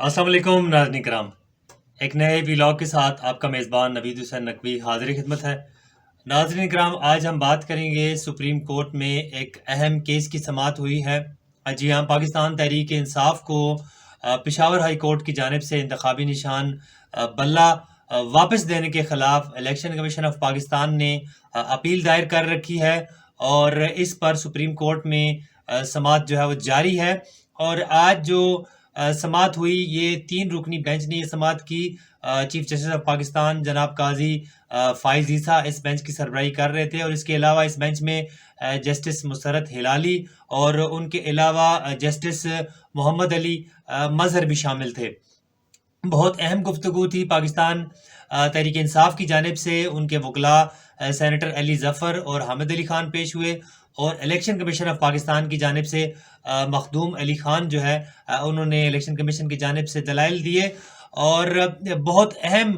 السلام علیکم ناظرین کرام، ایک نئے ولاگ کے ساتھ آپ کا میزبان نوید حسین نقوی حاضر خدمت ہے۔ ناظرین کرام، آج ہم بات کریں گے سپریم کورٹ میں ایک اہم کیس کی سماعت ہوئی ہے۔ جی ہاں، پاکستان تحریک انصاف کو پشاور ہائی کورٹ کی جانب سے انتخابی نشان بلہ واپس دینے کے خلاف الیکشن کمیشن آف پاکستان نے اپیل دائر کر رکھی ہے، اور اس پر سپریم کورٹ میں سماعت جو ہے وہ جاری ہے۔ اور آج جو سماعت ہوئی، یہ 3 رکنی بینچ نے یہ سماعت کی۔ چیف جسٹس آف پاکستان جناب قاضی فائز عیسیٰ اس بینچ کی سربراہی کر رہے تھے، اور اس کے علاوہ اس بینچ میں جسٹس مسرت ہلالی اور ان کے علاوہ جسٹس محمد علی مظہر بھی شامل تھے۔ بہت اہم گفتگو تھی۔ پاکستان تحریک انصاف کی جانب سے ان کے وکلاء سینیٹر علی ظفر اور حامد علی خان پیش ہوئے، اور الیکشن کمیشن آف پاکستان کی جانب سے مخدوم علی خان جو ہے انہوں نے الیکشن کمیشن کی جانب سے دلائل دیے، اور بہت اہم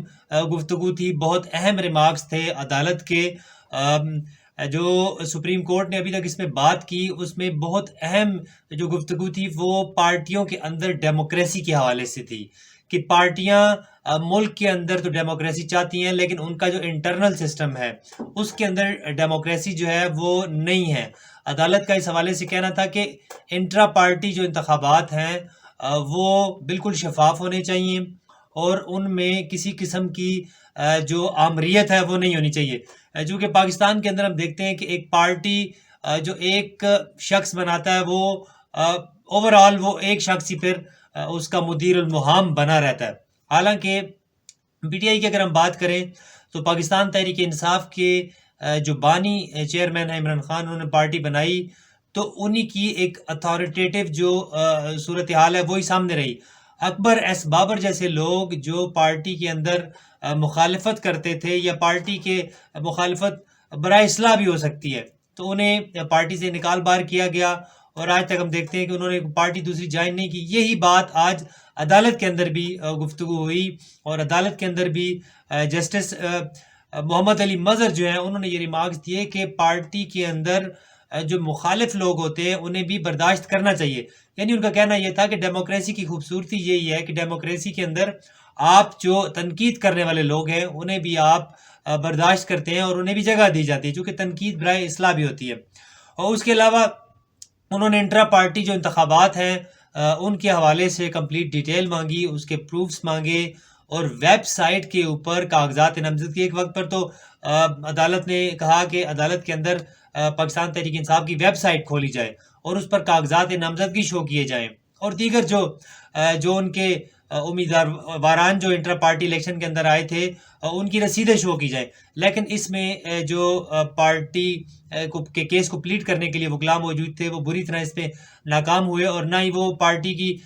گفتگو تھی، بہت اہم ریمارکس تھے عدالت کے۔ جو سپریم کورٹ نے ابھی تک اس میں بات کی، اس میں بہت اہم جو گفتگو تھی وہ پارٹیوں کے اندر ڈیموکریسی کے حوالے سے تھی، کہ پارٹیاں ملک کے اندر تو ڈیموکریسی چاہتی ہیں، لیکن ان کا جو انٹرنل سسٹم ہے اس کے اندر ڈیموکریسی جو ہے وہ نہیں ہے۔ عدالت کا اس حوالے سے کہنا تھا کہ انٹرا پارٹی جو انتخابات ہیں وہ بالکل شفاف ہونے چاہیے، اور ان میں کسی قسم کی جو آمریت ہے وہ نہیں ہونی چاہیے۔ چونکہ پاکستان کے اندر ہم دیکھتے ہیں کہ ایک پارٹی جو ایک شخص بناتا ہے، وہ اوورآل وہ ایک شخص ہی پھر اس کا مدیر المہام بنا رہتا ہے۔ حالانکہ پی ٹی آئی کی اگر ہم بات کریں تو پاکستان تحریک انصاف کے جو بانی چیئرمین ہیں عمران خان، انہوں نے پارٹی بنائی تو انہی کی ایک اتھارٹیٹیو جو صورتحال ہے وہی سامنے رہی۔ اکبر ایس بابر جیسے لوگ جو پارٹی کے اندر مخالفت کرتے تھے، یا پارٹی کے مخالفت برائے اصلاح بھی ہو سکتی ہے، تو انہیں پارٹی سے نکال بار کیا گیا، اور آج تک ہم دیکھتے ہیں کہ انہوں نے پارٹی دوسری جوائن نہیں کی۔ یہی بات آج عدالت کے اندر بھی گفتگو ہوئی، اور عدالت کے اندر بھی جسٹس محمد علی مظہر جو ہیں انہوں نے یہ ریمارکس دیے کہ پارٹی کے اندر جو مخالف لوگ ہوتے ہیں انہیں بھی برداشت کرنا چاہیے۔ یعنی ان کا کہنا یہ تھا کہ ڈیموکریسی کی خوبصورتی یہی ہے کہ ڈیموکریسی کے اندر آپ جو تنقید کرنے والے لوگ ہیں انہیں بھی آپ برداشت کرتے ہیں، اور انہیں بھی جگہ دی جاتی ہے، چونکہ تنقید برائے اصلاح بھی ہوتی ہے۔ اور اس کے علاوہ انہوں نے انٹرا پارٹی جو انتخابات ہیں ان کے حوالے سے کمپلیٹ ڈیٹیل مانگی، اس کے پروفس مانگے، اور ویب سائٹ کے اوپر کاغذات نامزدگی۔ ایک وقت پر تو عدالت نے کہا کہ عدالت کے اندر پاکستان تحریک انصاف کی ویب سائٹ کھولی جائے، اور اس پر کاغذات نامزدگی شو کیے جائیں، اور دیگر جو ان کے امیدواران جو انٹرا پارٹی الیکشن کے اندر آئے تھے ان کی رسیدیں شو کی جائیں۔ لیکن اس میں جو پارٹی کے کیس کو پلیٹ کرنے کے لیے وکلاء موجود تھے وہ بری طرح اس پہ ناکام ہوئے، اور نہ ہی وہ پارٹی کی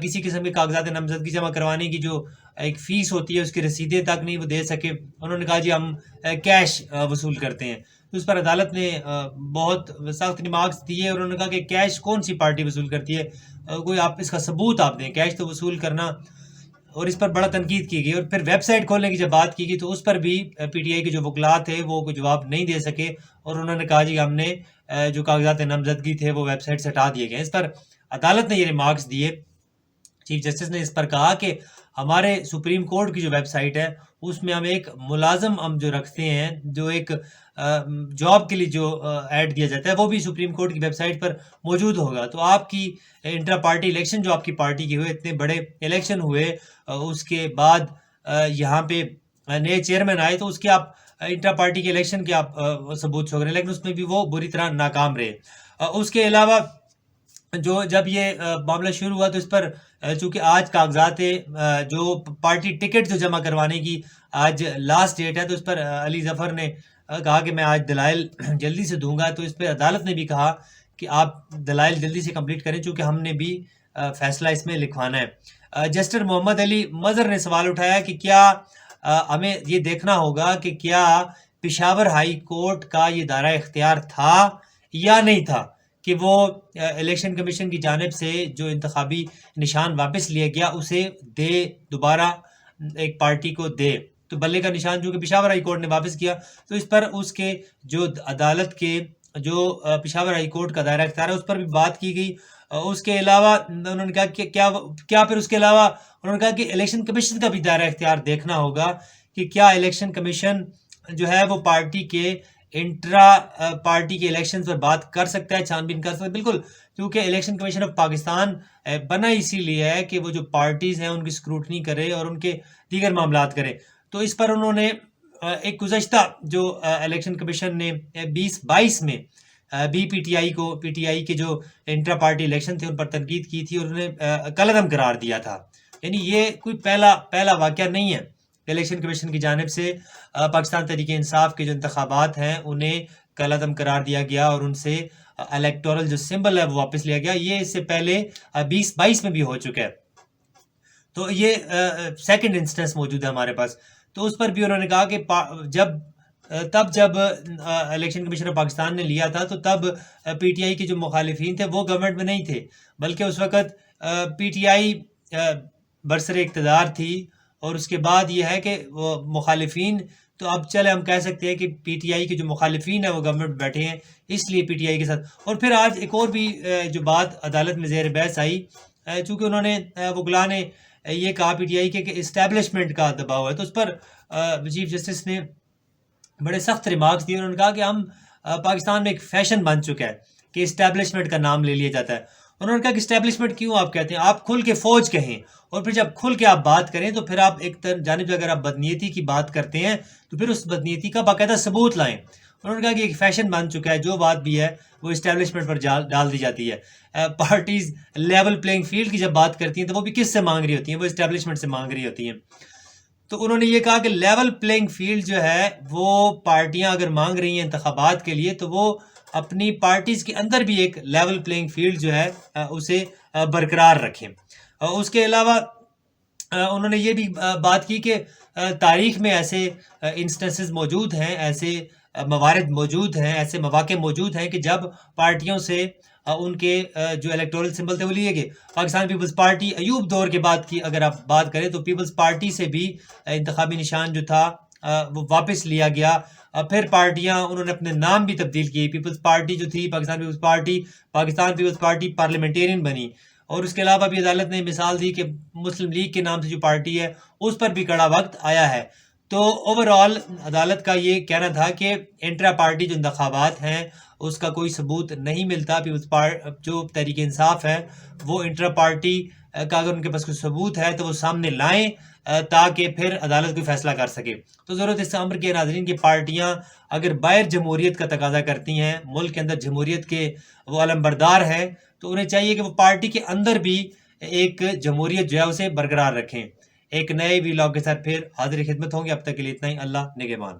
کسی قسم کے کاغذات نامزدگی جمع کروانے کی جو ایک فیس ہوتی ہے اس کی رسیدیں تک نہیں وہ دے سکے۔ انہوں نے کہا جی ہم کیش وصول کرتے ہیں، تو اس پر عدالت نے بہت سخت ریمارکس دیے، اور انہوں نے کہا کہ کیش کون سی پارٹی وصول کرتی ہے، کوئی آپ اس کا ثبوت آپ دیں، کیش تو وصول کرنا۔ اور اس پر بڑا تنقید کی گئی، اور پھر ویب سائٹ کھولنے کی جب بات کی گئی تو اس پر بھی پی ٹی آئی کے جو وکلاء تھے وہ کوئی جواب نہیں دے سکے، اور انہوں نے کہا جی ہم نے جو کاغذات نامزدگی تھے وہ ویب سائٹ سے ہٹا دیے گئے۔ اس پر عدالت نے یہ ریمارکس دیے، چیف جسٹس نے اس پر کہا کہ ہمارے سپریم کورٹ کی جو ویب سائٹ ہے اس میں ہم ایک ملازم جو رکھتے ہیں، جو ایک جاب کے لیے جو ایڈ دیا جاتا ہے وہ بھی سپریم کورٹ کی ویب سائٹ پر موجود ہوگا۔ تو آپ کی انٹرا پارٹی الیکشن جو آپ کی پارٹی کے ہوئے، اتنے بڑے الیکشن ہوئے، اس کے بعد یہاں پہ نئے چیئرمین آئے، تو اس کے آپ انٹرا پارٹی کے الیکشن کے آپ ثبوت شو کریں، لیکن اس میں بھی وہ بری طرح ناکام رہے۔ اس کے علاوہ جب یہ معاملہ شروع ہوا تو اس پر چونکہ آج کاغذات جو پارٹی ٹکٹ جو جمع کروانے کی آج لاسٹ ڈیٹ ہے، تو اس پر علی ظفر نے کہا کہ میں آج دلائل جلدی سے دوں گا، تو اس پہ عدالت نے بھی کہا کہ آپ دلائل جلدی سے کمپلیٹ کریں، چونکہ ہم نے بھی فیصلہ اس میں لکھوانا ہے۔ جسٹس محمد علی مظہر نے سوال اٹھایا کہ کیا ہمیں یہ دیکھنا ہوگا کہ کیا پشاور ہائی کورٹ کا یہ دائرہ اختیار تھا یا نہیں تھا کہ وہ الیکشن کمیشن کی جانب سے جو انتخابی نشان واپس لیا گیا اسے دے، دوبارہ ایک پارٹی کو دے۔ تو بلے کا نشان جو کہ پشاور ہائی کورٹ نے واپس کیا، تو اس پر اس کے جو عدالت کے جو پشاور ہائی کورٹ کا دائرہ اختیار ہے اس پر بھی بات کی گئی، اس کے علاوہ انہوں نے کہا کہ کیا پھر اس کے علاوہ انہوں نے کہا کہ الیکشن کمیشن کا بھی دائرہ اختیار دیکھنا ہوگا کہ کیا الیکشن کمیشن جو ہے وہ پارٹی کے انٹرا پارٹی کے الیکشن پر بات کر سکتا ہے، چھان بین کر سکتا ہے، بالکل، کیونکہ الیکشن کمیشن آف پاکستان بنا اسی لیے ہے کہ وہ جو پارٹیز ہیں ان کی اسکروٹنی کرے اور ان کے دیگر معاملات کرے. تو اس پر انہوں نے ایک گزشتہ جو الیکشن کمیشن نے 2022 میں پی ٹی آئی کے جو انٹرا پارٹی الیکشن تھے ان پر تنقید کی تھی اور انہوں نے کالعدم قرار دیا تھا. یعنی یہ کوئی پہلا واقعہ نہیں ہے. الیکشن کمیشن کی جانب سے پاکستان تحریک انصاف کے جو انتخابات ہیں انہیں کالعدم قرار دیا گیا اور ان سے الیکٹورل جو سمبل ہے وہ واپس لیا گیا. یہ اس سے پہلے 2022 میں بھی ہو چکا ہے. تو یہ سیکنڈ انسٹنس موجود ہے ہمارے پاس. تو اس پر بھی انہوں نے کہا کہ جب الیکشن کمیشن آف پاکستان نے لیا تھا تو تب پی ٹی آئی کے جو مخالفین تھے وہ گورنمنٹ میں نہیں تھے، بلکہ اس وقت پی ٹی آئی برسر اقتدار تھی. اور اس کے بعد یہ ہے کہ وہ مخالفین، تو اب چلے ہم کہہ سکتے ہیں کہ پی ٹی آئی کے جو مخالفین ہیں وہ گورنمنٹ میں بیٹھے ہیں، اس لیے پی ٹی آئی کے ساتھ. اور پھر آج ایک اور بھی جو بات عدالت میں زیر بحث آئی، چونکہ انہوں نے وکلا نے یہ کہا پی ٹی آئی کے کہ اسٹیبلشمنٹ کا دباؤ ہے، تو اس پر چیف جسٹس نے بڑے سخت ریمارکس دیے. انہوں نے کہا کہ ہم پاکستان میں ایک فیشن بن چکا ہے کہ اسٹیبلشمنٹ کا نام لے لیا جاتا ہے. انہوں نے کہا کہ اسٹیبلشمنٹ کیوں آپ کہتے ہیں، آپ کھل کے فوج کہیں، اور پھر جب کھل کے آپ بات کریں تو پھر آپ ایک جانب سے اگر آپ بدنیتی کی بات کرتے ہیں تو پھر اس بدنیتی کا باقاعدہ ثبوت لائیں. انہوں نے کہا کہ ایک فیشن بن چکا ہے، جو بات بھی ہے وہ اسٹیبلشمنٹ پر ڈال دی جاتی ہے. پارٹیز لیول پلینگ فیلڈ کی جب بات کرتی ہیں تو وہ بھی کس سے مانگ رہی ہوتی ہیں، وہ اسٹیبلشمنٹ سے مانگ رہی ہوتی ہیں. تو انہوں نے یہ کہا کہ لیول پلینگ فیلڈ جو ہے وہ پارٹیاں اگر مانگ رہی ہیں انتخابات کے لیے تو وہ اپنی پارٹیز کے اندر بھی ایک لیول پلینگ فیلڈ جو ہے اسے برقرار رکھیں. اس کے علاوہ انہوں نے یہ بھی بات کی کہ تاریخ میں ایسے انسٹنسز موجود ہیں، ایسے موارد موجود ہیں، ایسے مواقع موجود ہیں کہ جب پارٹیوں سے ان کے جو الیکٹورل سمبل تھے وہ لیے گئے. پاکستان پیپلز پارٹی ایوب دور کے بعد کی اگر آپ بات کریں تو پیپلز پارٹی سے بھی انتخابی نشان جو تھا وہ واپس لیا گیا. پھر پارٹیاں انہوں نے اپنے نام بھی تبدیل کیے. پیپلز پارٹی جو تھی پاکستان پیپلز پارٹی پارلیمنٹیرین بنی. اور اس کے علاوہ بھی عدالت نے مثال دی کہ مسلم لیگ کے نام سے جو پارٹی ہے اس پر بھی کڑا وقت آیا ہے. تو اوور آل عدالت کا یہ کہنا تھا کہ انٹرا پارٹی جو انتخابات ہیں اس کا کوئی ثبوت نہیں ملتا. جو تحریک انصاف ہے وہ انٹرا پارٹی کا اگر ان کے پاس کوئی ثبوت ہے تو وہ سامنے لائیں تاکہ پھر عدالت کوئی فیصلہ کر سکے. تو ضرورت اس امر کے ناظرین کی پارٹیاں اگر باہر جمہوریت کا تقاضا کرتی ہیں، ملک کے اندر جمہوریت کے وہ علم بردار ہیں، تو انہیں چاہیے کہ وہ پارٹی کے اندر بھی ایک جمہوریت جو ہے اسے برقرار رکھیں. ایک نئے ویلاگ کے ساتھ پھر حاضر خدمت ہوں گے. اب تک کے لیے اتنا ہی. اللہ نگہبان.